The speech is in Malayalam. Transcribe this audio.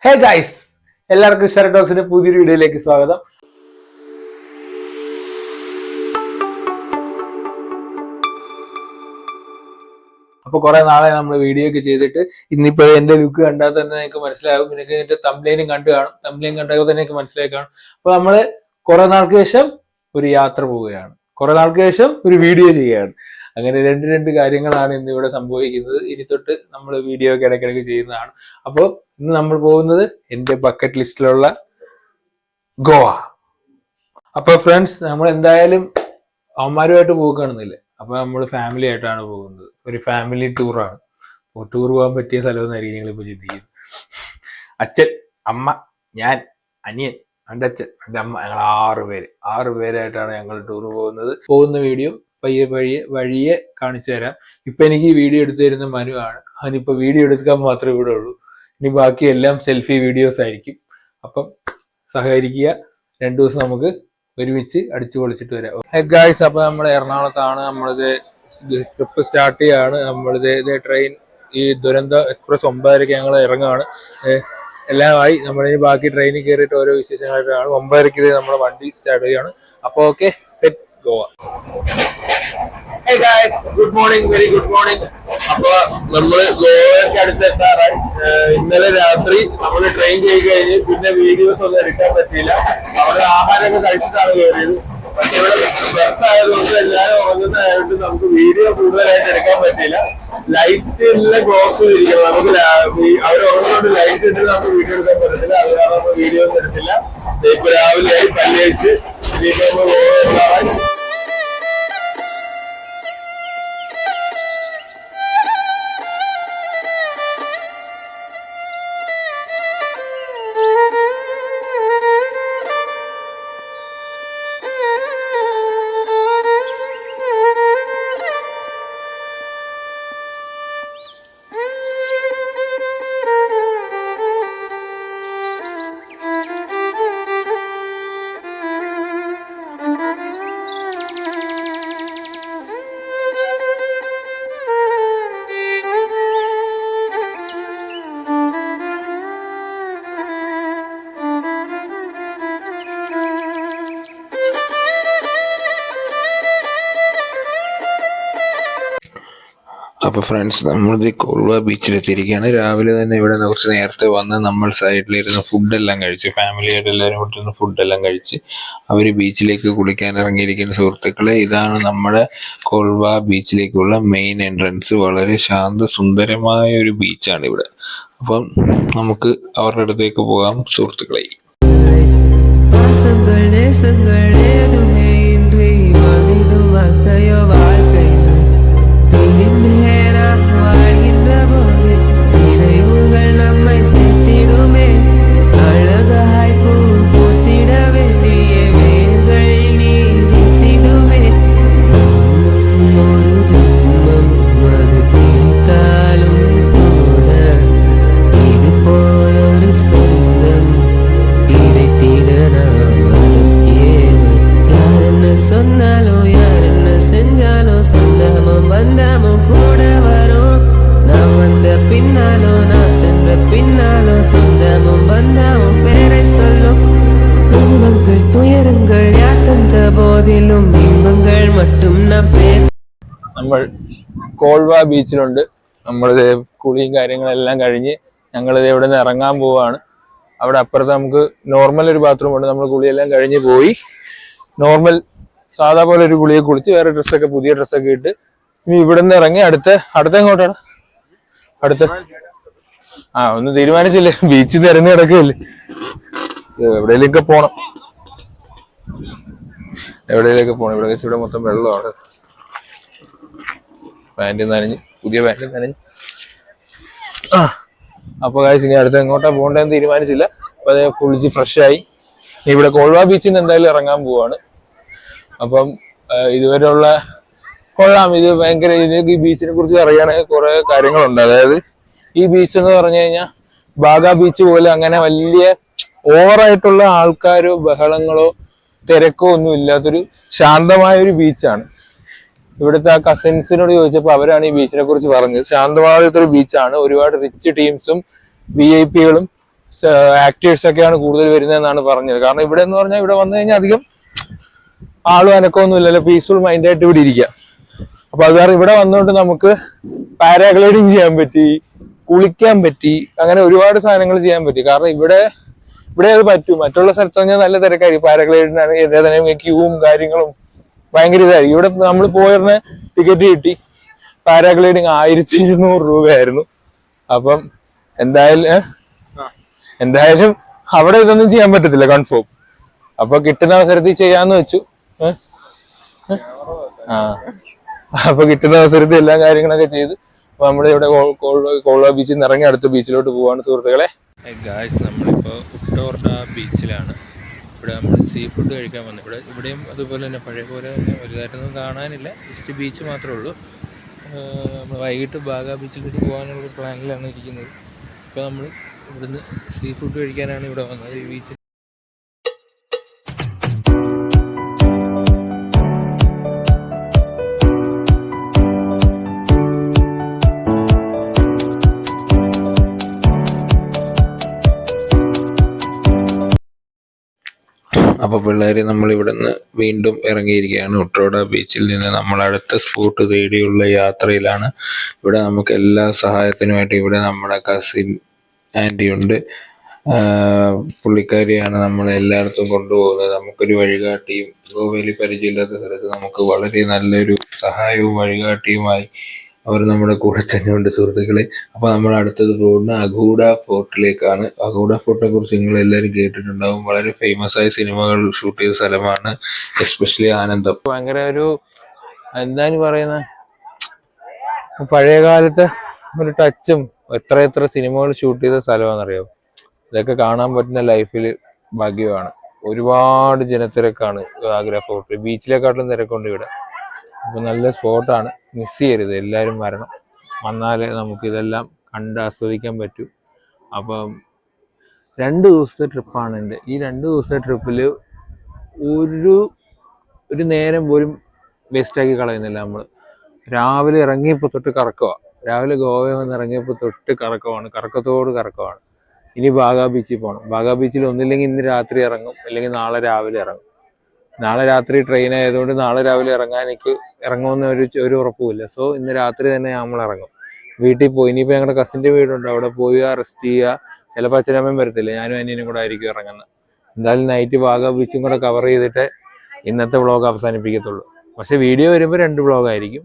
ഹേ ഗൈസ്, എല്ലാവർക്കും ഷെയർ ടോക്സിന്റെ പുതിയൊരു വീഡിയോയിലേക്ക് സ്വാഗതം. അപ്പൊ കുറെ നാളെ നമ്മൾ വീഡിയോ ഒക്കെ ചെയ്തിട്ട് ഇന്നിപ്പോ എന്റെ ലുക്ക് കണ്ടാൽ തന്നെ നിങ്ങൾക്ക് മനസ്സിലാകും. എനിക്ക് എന്റെ തംബ്ലൈനും കണ്ടു കാണും. തംബ്ലൈൻ കണ്ടാൽ തന്നെ എനിക്ക് മനസ്സിലായി കാണും. അപ്പൊ നമ്മള് കുറെ നാൾക്ക് ശേഷം ഒരു യാത്ര പോവുകയാണ്, കുറെ നാൾക്ക് ശേഷം ഒരു വീഡിയോ ചെയ്യുകയാണ്. അങ്ങനെ രണ്ട് കാര്യങ്ങളാണ് ഇന്ന് ഇവിടെ സംഭവിക്കുന്നത്. ഇനി തൊട്ട് നമ്മൾ വീഡിയോ ഒക്കെ ഇടയ്ക്കിടയ്ക്ക് ചെയ്യുന്നതാണ്. അപ്പോൾ ഇന്ന് നമ്മൾ പോകുന്നത് എന്റെ ബക്കറ്റ് ലിസ്റ്റിലുള്ള ഗോവ. അപ്പൊ ഫ്രണ്ട്സ്, നമ്മൾ എന്തായാലും അവന്മാരുമായിട്ട് പോവുകയാണെന്നില്ലേ, അപ്പൊ നമ്മൾ ഫാമിലി ആയിട്ടാണ് പോകുന്നത്. ഒരു ഫാമിലി ടൂറാണ്. ടൂർ പോകാൻ പറ്റിയ സ്ഥലമെന്നായിരിക്കും നിങ്ങളിപ്പോ ചിന്തിക്കുന്നത്. അച്ഛൻ, അമ്മ, ഞാൻ, അനിയൻ, എൻ്റെ അച്ഛൻ, എൻ്റെ അമ്മ, ഞങ്ങൾ 6 പേരായിട്ടാണ് ഞങ്ങൾ ടൂർ പോകുന്നത്. പോകുന്ന വീഡിയോ വഴിയെ കാണിച്ചു തരാം. ഇപ്പൊ എനിക്ക് ഈ വീഡിയോ എടുത്തു തരുന്ന മനു ആണ്. അവനിപ്പോ വീഡിയോ എടുക്കാൻ മാത്രമേ ഇവിടെ ഉള്ളൂ. ഇനി ബാക്കി എല്ലാം സെൽഫി വീഡിയോസ് ആയിരിക്കും. അപ്പം സഹകരിക്കുക. 2 ദിവസം നമുക്ക് ഒരുമിച്ച് അടിച്ചു പൊളിച്ചിട്ട് വരാം. ഗായ്സ്, അപ്പൊ നമ്മൾ എറണാകുളത്താണ്. നമ്മളിത് ട്രിപ്പ് സ്റ്റാർട്ട് ചെയ്യാണ്. നമ്മളിത് ട്രെയിൻ ഈ ദുരന്ത എക്സ്പ്രസ് 9:30 ഞങ്ങൾ ഇറങ്ങുകയാണ്. എല്ലാമായി നമ്മളിനി ബാക്കി ട്രെയിനിൽ കയറിയിട്ട് ഓരോ വിശേഷങ്ങളായിട്ടാണ്. 9:30 നമ്മുടെ വണ്ടി സ്റ്റാർട്ട് ചെയ്യുകയാണ്. അപ്പൊ okay, set, Goa. Hey guys, good morning, very good morning. അപ്പൊ നമ്മള് ഗോവയ്ക്ക് അടുത്തെത്താറായി. ഇന്നലെ രാത്രി നമ്മൾ ട്രെയിൻ ചെയ്ത് കഴിഞ്ഞ് പിന്നെ വീഡിയോസ് ഒന്നും എടുക്കാൻ പറ്റിയില്ല. അവിടെ ആഹാരമൊക്കെ കഴിച്ചിട്ടാണ് കയറിയത്. പക്ഷെ ഇവിടെ ബർത്തായതുകൊണ്ട് എല്ലാവരും ഉറങ്ങുന്നതായിട്ട് നമുക്ക് വീഡിയോ കൂടുതലായിട്ട് എടുക്കാൻ പറ്റിയില്ല. ലൈറ്റിലെ ക്ലോസ് ഇരിക്കണം. നമുക്ക് അവർ ഉറങ്ങുന്നതുകൊണ്ട് ലൈറ്റ് ഇട്ട് നമുക്ക് വീഡിയോ എടുക്കാൻ പറ്റത്തില്ല. അത് കാരണം നമ്മൾ വീഡിയോ ഒന്നും എടുത്തില്ല. ഇപ്പൊ രാവിലെ ആയി, പല്ല് കഴിച്ച് ഇനിയിപ്പോ നമ്മൾ ഗോവ. അപ്പോൾ ഫ്രണ്ട്സ്, നമ്മളിത് കോൾവ ബീച്ചിലെത്തിയിരിക്കുകയാണ്. രാവിലെ തന്നെ ഇവിടെ കുറച്ച് നേരത്തെ വന്ന് നമ്മൾ സൈഡിലിരുന്ന് ഫുഡെല്ലാം കഴിച്ച്, ഫാമിലിയായിട്ട് എല്ലാവരും കൂട്ടിരുന്ന് ഫുഡെല്ലാം കഴിച്ച് അവർ ബീച്ചിലേക്ക് കുളിക്കാൻ ഇറങ്ങിയിരിക്കുന്ന സുഹൃത്തുക്കളെ. ഇതാണ് നമ്മുടെ കോൾവ ബീച്ചിലേക്കുള്ള മെയിൻ എൻട്രൻസ്. വളരെ ശാന്തസുന്ദരമായ ഒരു ബീച്ചാണ് ഇവിടെ. അപ്പം നമുക്ക് അവരുടെ അടുത്തേക്ക് പോകാം സുഹൃത്തുക്കളെ. നമ്മൾ കോൾവ ബീച്ചിലുണ്ട്. നമ്മളിത് കുളിയും കാര്യങ്ങളെല്ലാം കഴിഞ്ഞ് ഞങ്ങളിത് ഇവിടെ നിന്ന് ഇറങ്ങാൻ പോവാണ്. അവിടെ അപ്പുറത്ത് നമുക്ക് നോർമൽ ഒരു ബാത്റൂം ഉണ്ട്. നമ്മൾ കുളിയെല്ലാം കഴിഞ്ഞ് പോയി നോർമൽ സാധാ പോലെ ഒരു കുളിയെ കുളിച്ച് വേറെ ഡ്രസ്സൊക്കെ, പുതിയ ഡ്രസ്സൊക്കെ ഇട്ട് ഇനി ഇവിടെ നിന്ന് ഇറങ്ങി അടുത്ത എങ്ങോട്ടാണ്? ഒന്നും തീരുമാനിച്ചില്ലേ, ബീച്ചിൽ നിന്ന് ഇറങ്ങി കിടക്കുകയല്ലേ. എവിടെയെങ്കിലൊക്കെ പോണം. ഇവിടെ മൊത്തം വെള്ളമാണ്. പാന്റ് നനഞ്ഞ്, പുതിയ പാന്റ് നനഞ്ഞ്. അപ്പൊ ഗൈസ്, ഇനി അടുത്ത് എങ്ങോട്ടാ പോകേണ്ടതെന്ന് തീരുമാനിച്ചില്ല. അപ്പൊ അത് കുളിച്ച് ഫ്രഷായി ഇവിടെ കോൾവ ബീച്ചിൽ നിന്ന് എന്തായാലും ഇറങ്ങാൻ പോവാണ്. അപ്പം ഇതുവരെയുള്ള കൊള്ളാം. ഇത് ഭയങ്കര, ഇതിനൊക്കെ ഈ ബീച്ചിനെ കുറിച്ച് അറിയാണെങ്കിൽ കുറെ കാര്യങ്ങളുണ്ട്. അതായത് ഈ ബീച്ച് എന്ന് പറഞ്ഞു കഴിഞ്ഞാൽ ബാഗ ബീച്ച് പോലെ അങ്ങനെ വലിയ ഓവറായിട്ടുള്ള ആൾക്കാരോ ബഹളങ്ങളോ തിരക്കോ ഒന്നും ഇല്ലാത്തൊരു ശാന്തമായ ഒരു ബീച്ചാണ്. ഇവിടുത്തെ ആ കസിൻസിനോട് ചോദിച്ചപ്പോൾ അവരാണ് ഈ ബീച്ചിനെ കുറിച്ച് പറഞ്ഞത്. ശാന്തമായൊരു ബീച്ചാണ്. ഒരുപാട് റിച്ച് ടീംസും VIP കളും ആക്ടേഴ്സ് ഒക്കെയാണ് കൂടുതൽ വരുന്നതെന്നാണ് പറഞ്ഞത്. കാരണം ഇവിടെ എന്ന് പറഞ്ഞാൽ ഇവിടെ വന്നു കഴിഞ്ഞാൽ അധികം ആളും അനക്കമൊന്നും ഇല്ലല്ലോ, പീസ്ഫുൾ മൈൻഡായിട്ട് ഇവിടെ ഇരിക്കുക. അപ്പൊ അത് കാരണം ഇവിടെ വന്നുകൊണ്ട് നമുക്ക് പാരാഗ്ലൈഡിങ് ചെയ്യാൻ പറ്റി, കുളിക്കാൻ പറ്റി, അങ്ങനെ ഒരുപാട് സാധനങ്ങൾ ചെയ്യാൻ പറ്റി. കാരണം ഇവിടെ അത് പറ്റും. മറ്റുള്ള സ്ഥലത്ത് പറഞ്ഞാൽ നല്ല തിരക്കായിരിക്കും. പാരാഗ്ലൈഡിന് ക്യൂവും കാര്യങ്ങളും ഭയങ്കര ഇതായിരിക്കും. ഇവിടെ നമ്മൾ പോയിരുന്ന ടിക്കറ്റ് കിട്ടി, പാരാഗ്ലൈഡിങ് 1200 രൂപയായിരുന്നു. അപ്പം എന്തായാലും അവിടെ ഇതൊന്നും ചെയ്യാൻ പറ്റത്തില്ല കൺഫേം. അപ്പൊ കിട്ടുന്ന അവസരത്തിൽ ചെയ്യാന്ന് വെച്ചു. അപ്പൊ കിട്ടുന്ന അവസരത്തിൽ എല്ലാ കാര്യങ്ങളൊക്കെ ചെയ്തു. അപ്പൊ നമ്മുടെ ഇവിടെ കോൾവ ബീച്ചിൽ നിന്ന് ഇറങ്ങി അടുത്ത ബീച്ചിലോട്ട് പോവാണ് സുഹൃത്തുക്കളെ. ഗായ്സ്, നമ്മളിപ്പോ ഉട്ടോർഡ ബീച്ചിലാണ്. ഇവിടെ നമ്മൾ സീ ഫുഡ് കഴിക്കാൻ വന്നു. ഇവിടെയും അതുപോലെ തന്നെ പഴയ പോലെ തന്നെ വലുതായിട്ടൊന്നും കാണാനില്ല, ജസ്റ്റ് ബീച്ച് മാത്രമേ ഉള്ളൂ. നമ്മൾ വൈകിട്ട് ബാഗ ബീച്ചിലേക്ക് പോകാനുള്ള പ്ലാനിലാണ് ഇരിക്കുന്നത്. ഇപ്പോൾ നമ്മൾ ഇവിടുന്ന് സീ ഫുഡ് കഴിക്കാനാണ് ഇവിടെ വന്നത് ഈ ബീച്ചിൽ. അപ്പോൾ പിള്ളേർ നമ്മൾ ഇവിടുന്ന് വീണ്ടും ഇറങ്ങിയിരിക്കുകയാണ്. ഉട്രോഡ ബീച്ചിൽ നിന്ന് നമ്മൾ അടുത്ത സ്പോട്ട് തേടിയുള്ള യാത്രയിലാണ്. ഇവിടെ നമുക്ക് എല്ലാ സഹായത്തിനുമായിട്ട് ഇവിടെ നമ്മുടെ കസിൻ ആൻറ്റി ഉണ്ട്. പുള്ളിക്കാരിയാണ് നമ്മളെ എല്ലായിടത്തും കൊണ്ടുപോകുന്നത്. നമുക്കൊരു വഴികാട്ടിയും ഗോവയിൽ പരിചയമില്ലാത്ത സ്ഥലത്ത് നമുക്ക് വളരെ നല്ലൊരു സഹായവും വഴികാട്ടിയുമായി അവർ നമ്മുടെ കൂടെ തന്നെയുണ്ട് സുഹൃത്തുക്കളെ. അപ്പോൾ നമ്മൾ അടുത്തത് പോകുന്ന അഗൂഡ ഫോർട്ടിലേക്കാണ്. അഗൂഡ ഫോർട്ടിനെ കുറിച്ച് നിങ്ങൾ എല്ലാവരും കേട്ടിട്ടുണ്ടാവും. വളരെ ഫേമസ് ആയ സിനിമകൾ ഷൂട്ട് ചെയ്ത സ്ഥലമാണ്, എസ്പെഷ്യലി ആനന്ദം. ഭയങ്കര ഒരു എന്താണ് പറയുന്നത്, പഴയ കാലത്തെ ഒരു ടച്ചും എത്ര സിനിമകൾ ഷൂട്ട് ചെയ്ത സ്ഥലമാണെന്നറിയാം. ഇതൊക്കെ കാണാൻ പറ്റുന്ന ലൈഫിൽ ഭാഗ്യമാണ്. ഒരുപാട് ജനത്തിരക്കാണ് ആഗ്ര ഫോർട്ട്. ബീച്ചിലെക്കാട്ടിലും തിരക്കുണ്ട് ഇവിടെ. അപ്പോൾ നല്ല സ്പോട്ടാണ്, മിസ് ചെയ്യരുത്, എല്ലാവരും വന്നാലേ നമുക്കിതെല്ലാം കണ്ട് ആസ്വദിക്കാൻ പറ്റൂ. അപ്പം 2 ദിവസത്തെ ട്രിപ്പാണ് എൻ്റെ. ഈ 2 ദിവസത്തെ ട്രിപ്പിൽ ഒരു നേരം പോലും വേസ്റ്റാക്കി കളയുന്നില്ല നമ്മൾ. രാവിലെ ഇറങ്ങിയപ്പോൾ തൊട്ട് കറക്കമാണ്. രാവിലെ ഗോവയിൽ വന്ന് ഇറങ്ങിയപ്പോൾ തൊട്ട് കറക്കമാണ്, കറക്കമാണ്. ഇനി ബാഗ ബീച്ചിൽ പോകണം. ബാഗ ബീച്ചിൽ ഒന്നില്ലെങ്കിൽ ഇന്ന് രാത്രി ഇറങ്ങും, അല്ലെങ്കിൽ നാളെ രാവിലെ ഇറങ്ങും. നാളെ രാത്രി ട്രെയിൻ ആയതുകൊണ്ട് നാളെ രാവിലെ ഇറങ്ങുമെന്ന് ഒരു ഉറപ്പുമില്ല. സോ ഇന്ന് രാത്രി തന്നെ നമ്മൾ ഇറങ്ങും. വീട്ടിൽ പോയി ഇനിയിപ്പോൾ ഞങ്ങളുടെ കസിൻ്റെ വീടുണ്ട്, അവിടെ പോയി റെസ്റ്റ് ചെയ്യുക. ചിലപ്പോൾ അച്ഛനമ്മയും വരത്തില്ല, ഞാനും അനിയനും കൂടെ ആയിരിക്കും ഇറങ്ങുന്നത്. എന്തായാലും നൈറ്റ് ബാഗ ബീച്ചും കൂടെ കവർ ചെയ്തിട്ട് ഇന്നത്തെ വ്ളോഗ് അവസാനിപ്പിക്കത്തുള്ളൂ. പക്ഷെ വീഡിയോ വരുമ്പോൾ 2 വ്ളോഗ് ആയിരിക്കും.